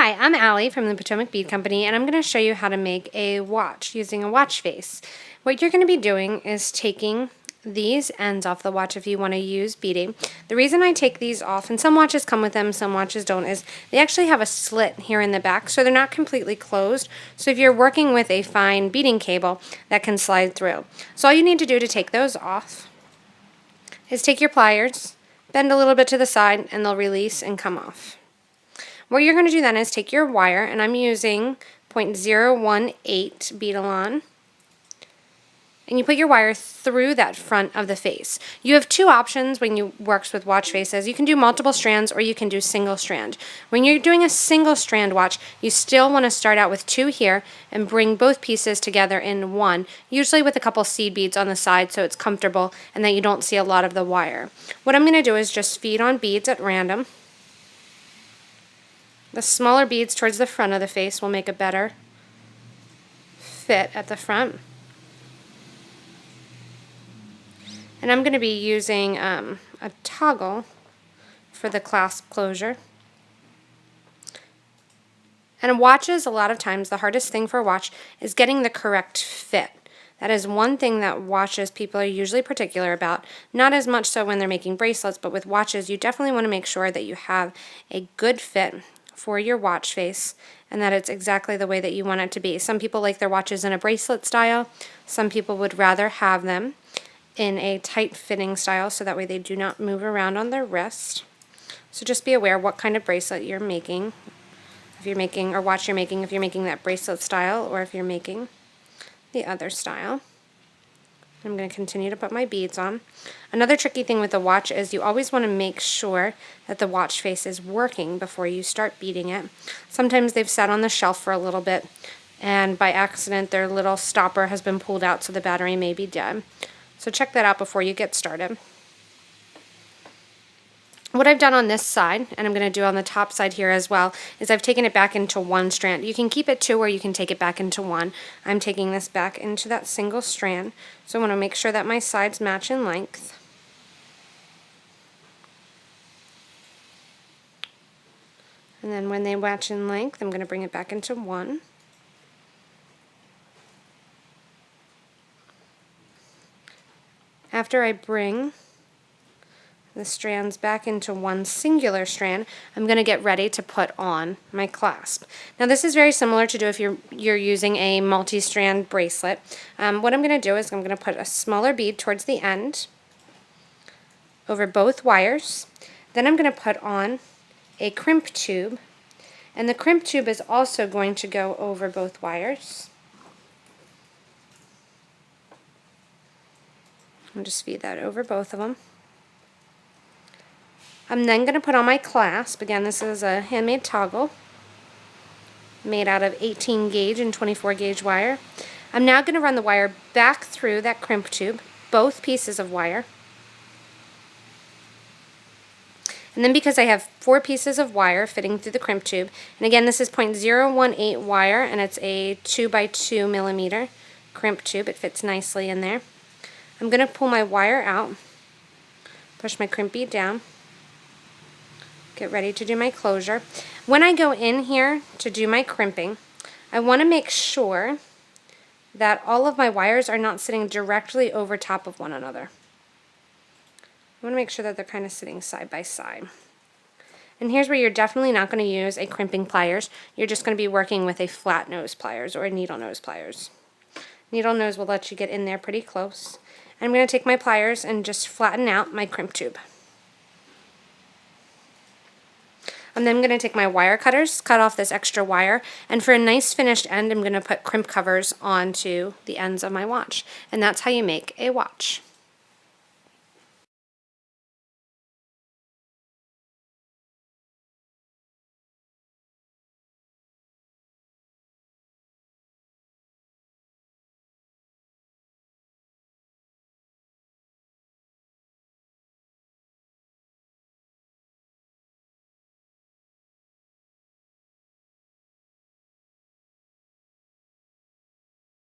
Hi, I'm Allie from the Potomac Bead Company, and I'm going to show you how to make a watch using a watch face. What you're going to be doing is taking these ends off the watch if you want to use beading. The reason I take these off, and some watches come with them, some watches don't, is they actually have a slit here in the back, so they're not completely closed. So if you're working with a fine beading cable, that can slide through. So all you need to do to take those off is take your pliers, bend a little bit to the side, and they'll release and come off. What you're going to do then is take your wire, and I'm using 0.018 Beadalon, and you put your wire through that front of the face. You have two options when you work with watch faces. You can do multiple strands or you can do single strand. When you're doing a single strand watch, you still want to start out with two here and bring both pieces together in one, usually with a couple seed beads on the side so it's comfortable and that you don't see a lot of the wire. What I'm going to do is just feed on beads at random. The smaller beads towards the front of the face will make a better fit at the front. And I'm going to be using a toggle for the clasp closure. And watches, a lot of times, the hardest thing for a watch is getting the correct fit. That is one thing that watches people are usually particular about. Not as much so when they're making bracelets, but with watches you definitely want to make sure that you have a good fit for your watch face and that it's exactly the way that you want it to be. Some people like their watches in a bracelet style. Some people would rather have them in a tight fitting style so that way they do not move around on their wrist. So just be aware what kind of bracelet you're making. If you're making, or watch you're making, if you're making that bracelet style or if you're making the other style. I'm going to continue to put my beads on. Another tricky thing with the watch is you always want to make sure that the watch face is working before you start beading it. Sometimes they've sat on the shelf for a little bit and by accident their little stopper has been pulled out so the battery may be dead. So check that out before you get started. What I've done on this side, and I'm going to do on the top side here as well, is I've taken it back into one strand. You can keep it two or you can take it back into one. I'm taking this back into that single strand, so I want to make sure that my sides match in length. And then when they match in length, I'm going to bring it back into one. After I bring the strands back into one singular strand, I'm going to get ready to put on my clasp. Now this is very similar to do if you're using a multi-strand bracelet. What I'm going to do is I'm going to put a smaller bead towards the end over both wires. Then I'm going to put on a crimp tube, and the crimp tube is also going to go over both wires. I'll just feed that over both of them. I'm then going to put on my clasp. Again, this is a handmade toggle made out of 18 gauge and 24 gauge wire. I'm now going to run the wire back through that crimp tube, both pieces of wire. And then because I have 4 pieces of wire fitting through the crimp tube, and again this is 0.018 wire and it's a 2x2 millimeter crimp tube, it fits nicely in there. I'm going to pull my wire out, push my crimp bead down, get ready to do my closure. When I go in here to do my crimping, I want to make sure that all of my wires are not sitting directly over top of one another. I want to make sure that they're kind of sitting side by side. And here's where you're definitely not going to use a crimping pliers. You're just going to be working with a flat nose pliers or a needle nose pliers. Needle nose will let you get in there pretty close. And I'm going to take my pliers and just flatten out my crimp tube. I'm then going to take my wire cutters, cut off this extra wire, and for a nice finished end I'm going to put crimp covers onto the ends of my watch. And that's how you make a watch.